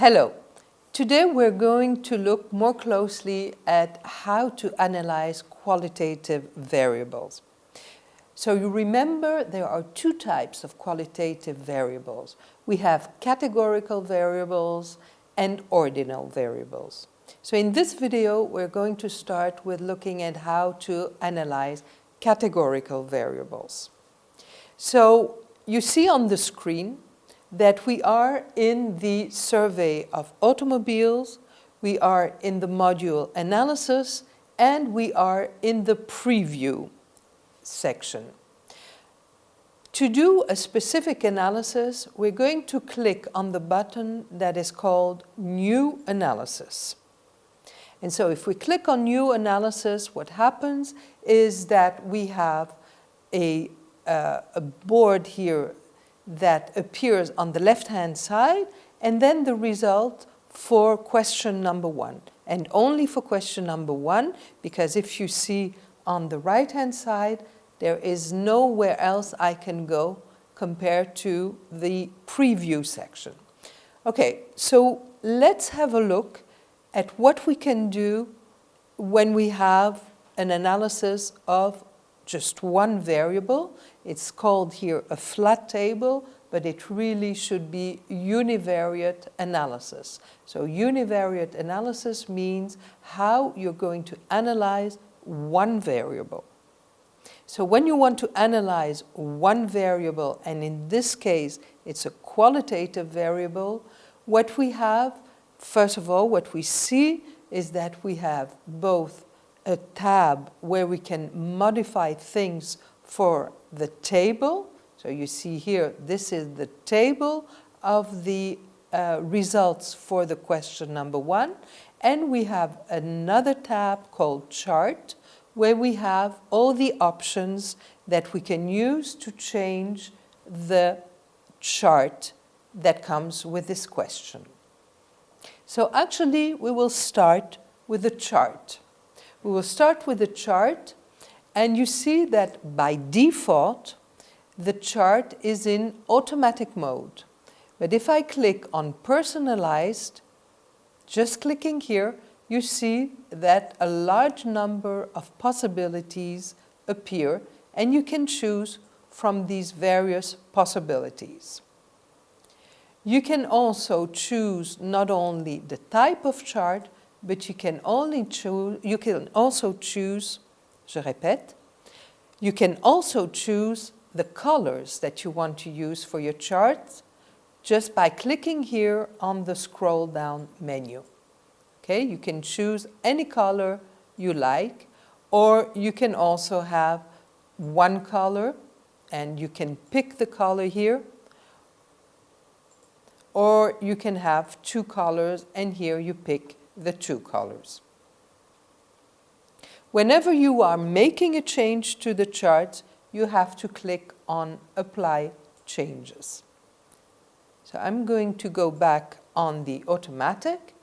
Hello. Today we're going to look more closely at how to analyze qualitative variables. So you remember there are two types of qualitative variables. We have categorical variables and ordinal variables. So in this video we're going to start with looking at how to analyze categorical variables. So you see on the screen that we are in the survey of automobiles, we are in the module analysis, and we are in the preview section. To do a specific analysis, we're going to click on the button that is called New Analysis. And so if we click on New Analysis, what happens is that we have a board here that appears on the left-hand side, and then the result for question number 1. And only for question number 1, because if you see on the right-hand side, there is nowhere else I can go compared to the preview section. Okay, so let's have a look at what we can do when we have an analysis of just one variable. It's called here a flat table, but it really should be univariate analysis. So univariate analysis means how you're going to analyze one variable. So when you want to analyze one variable, and in this case it's a qualitative variable, what we have, first of all, what we see is that we have both a tab where we can modify things for the table. So you see here, this is the table of the results for the question number 1. And we have another tab called Chart, where we have all the options that we can use to change the chart that comes with this question. So actually, we will start with the chart. We will start with the chart, and you see that by default, the chart is in automatic mode. But if I click on personalized, just clicking here, you see that a large number of possibilities appear, and you can choose from these various possibilities. You can also choose not only the type of chart, but you can also choose, je répète, you can also choose the colors that you want to use for your chart just by clicking here on the scroll down menu. Okay, you can choose any color you like, or you can also have one color and you can pick the color here, or you can have two colors and here you pick the two colors. Whenever you are making a change to the chart, you have to click on Apply Changes. So I'm going to go back on the automatic,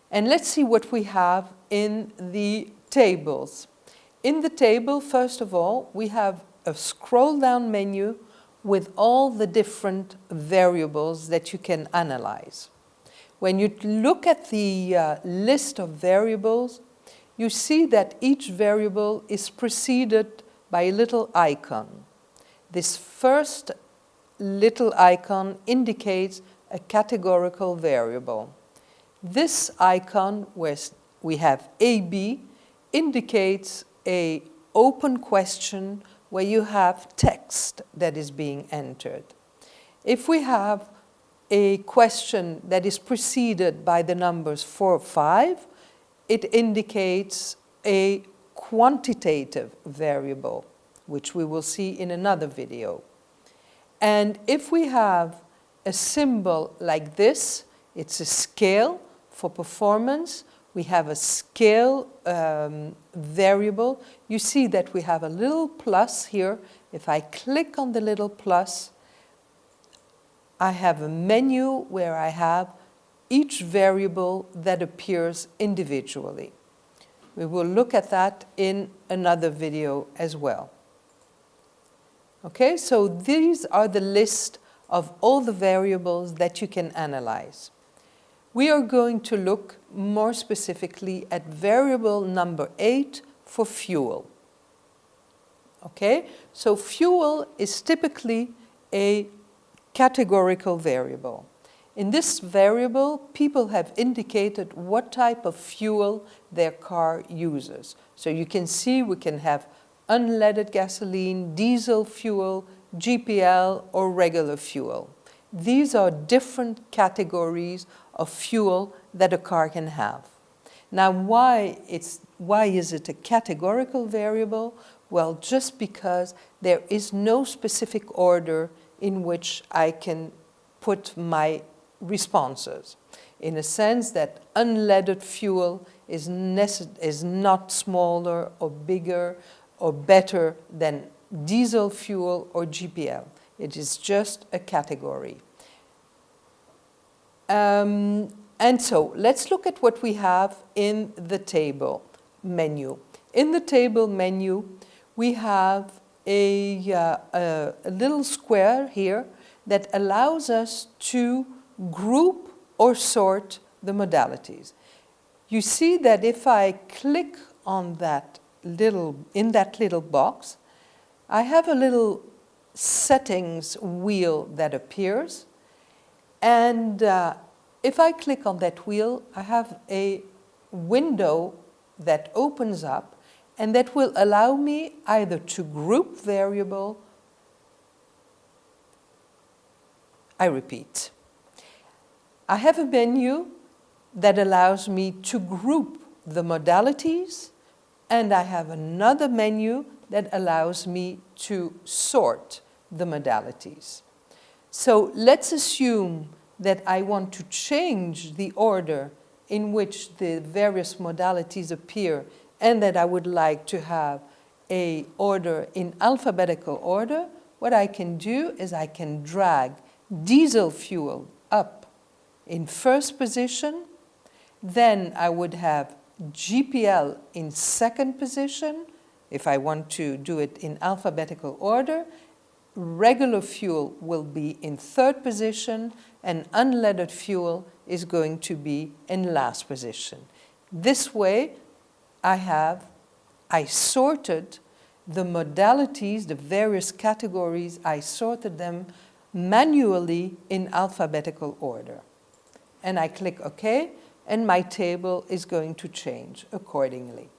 and let's see what we have in the tables. In the table, first of all, we have a scroll down menu with all the different variables that you can analyze. When you look at the list of variables, you see that each variable is preceded by a little icon. This first little icon indicates a categorical variable. This icon, where we have AB, indicates an open question where you have text that is being entered. If we have a question that is preceded by the numbers 4 or 5, it indicates a quantitative variable, which we will see in another video. And if we have a symbol like this, it's a scale for performance. We have a scale variable. You see that we have a little plus here. If I click on the little plus, I have a menu where I have each variable that appears individually. We will look at that in another video as well. Okay, so these are the list of all the variables that you can analyze. we are going to look more specifically at variable number 8 for fuel. Okay, so fuel is typically a categorical variable. In this variable, people have indicated what type of fuel their car uses. So you can see we can have unleaded gasoline, diesel fuel, GPL, or regular fuel. These are different categories of fuel that a car can have. Now, why is it a categorical variable? Well, just because there is no specific order in which I can put my responses, in a sense that unleaded fuel is not smaller or bigger or better than diesel fuel or GPL. It is just a category. And so let's look at what we have in the table menu. In the table menu, we have a little square here that allows us to group or sort the modalities. You see that if I click on that in that little box, I have a little settings wheel that appears, and if I click on that wheel, I have a window that opens up and that will allow me either to group variable. I repeat. I have a menu that allows me to group the modalities, and I have another menu that allows me to sort the modalities. So let's assume that I want to change the order in which the various modalities appear, and that I would like to have an order in alphabetical order. What I can do is I can drag diesel fuel up in first position, then I would have GPL in second position, if I want to do it in alphabetical order. Regular fuel will be in third position, and unleaded fuel is going to be in last position. This way, I sorted the modalities, the various categories, I sorted them manually in alphabetical order. And I click OK, and my table is going to change accordingly.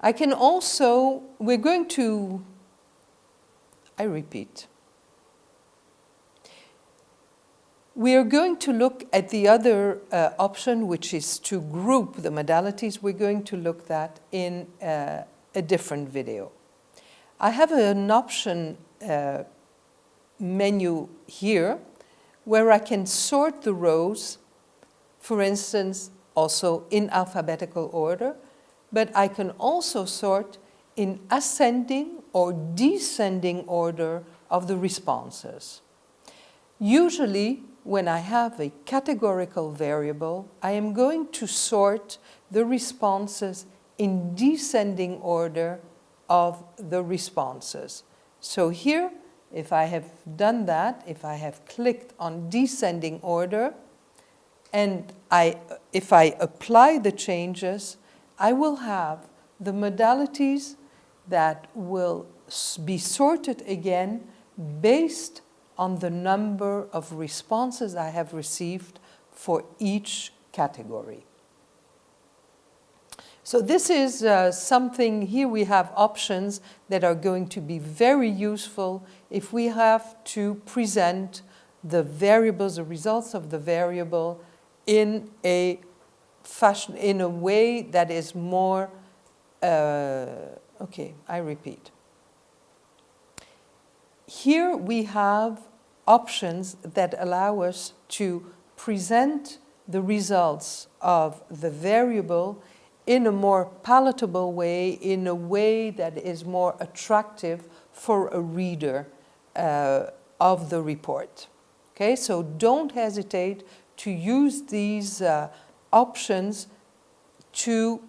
I can also, I repeat. We are going to look at the other option, which is to group the modalities. We're going to look at that in a different video. I have an option menu here where I can sort the rows, for instance, also in alphabetical order, but I can also sort in ascending or descending order of the responses. Usually, when I have a categorical variable, I am going to sort the responses in descending order of the responses. So here, if I have done that, if I have clicked on descending order, and if I apply the changes, I will have the modalities that will be sorted again based on the number of responses I have received for each category. So this is something, here we have options that are going to be very useful if we have to present the variables, the results of the variable in a fashion, in a way that is more, okay, I repeat. Here we have options that allow us to present the results of the variable in a more palatable way, in a way that is more attractive for a reader of the report. Okay, so don't hesitate to use these options to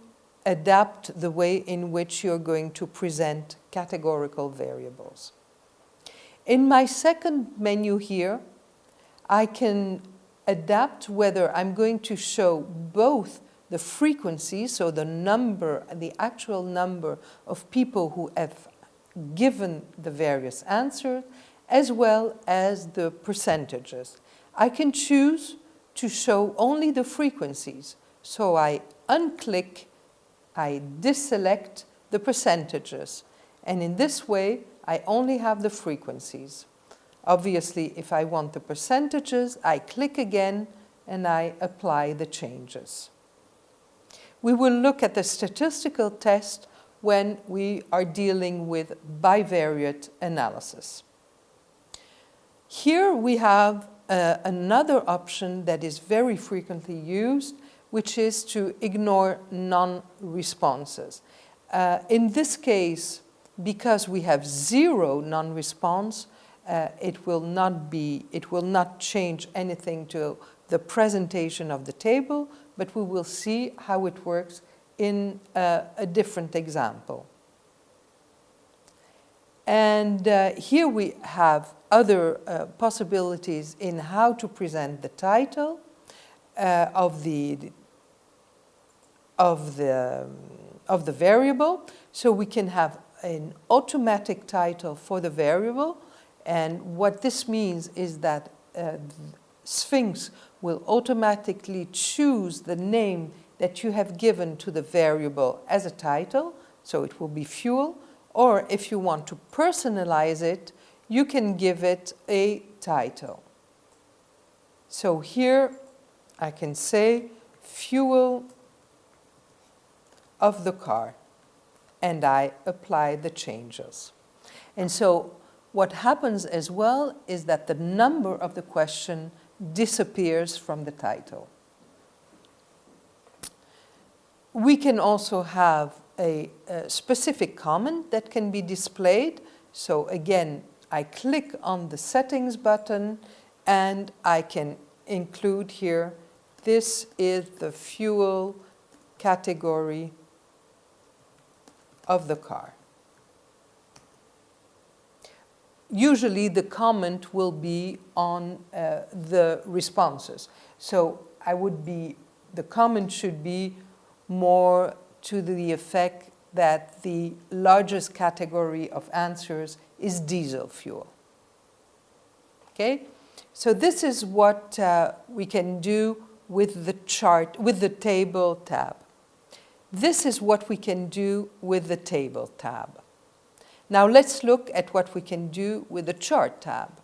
adapt the way in which you're going to present categorical variables. In my second menu here, I can adapt whether I'm going to show both the frequency, so the number, the actual number of people who have given the various answers, as well as the percentages. I can choose to show only the frequencies. So I unclick, I deselect the percentages. And in this way, I only have the frequencies. Obviously, if I want the percentages, I click again and I apply the changes. We will look at the statistical test when we are dealing with bivariate analysis. Here we have another option that is very frequently used, which is to ignore non-responses. In this case, because we have 0 non-response, it will not change anything to the presentation of the table, but we will see how it works in a different example. And here we have other possibilities in how to present the title of the variable. So we can have an automatic title for the variable, and what this means is that Sphinx will automatically choose the name that you have given to the variable as a title, so it will be fuel, or if you want to personalize it, you can give it a title. So here I can say fuel of the car, and I apply the changes. And so what happens as well is that the number of the question disappears from the title. We can also have a specific comment that can be displayed. So again, I click on the settings button and I can include here, this is the fuel category of the car. Usually the comment will be on the responses. So the comment should be more to the effect that the largest category of answers is diesel fuel. Okay? So this is what we can do with the chart, with the table tab. This is what we can do with the table tab. Now let's look at what we can do with the chart tab.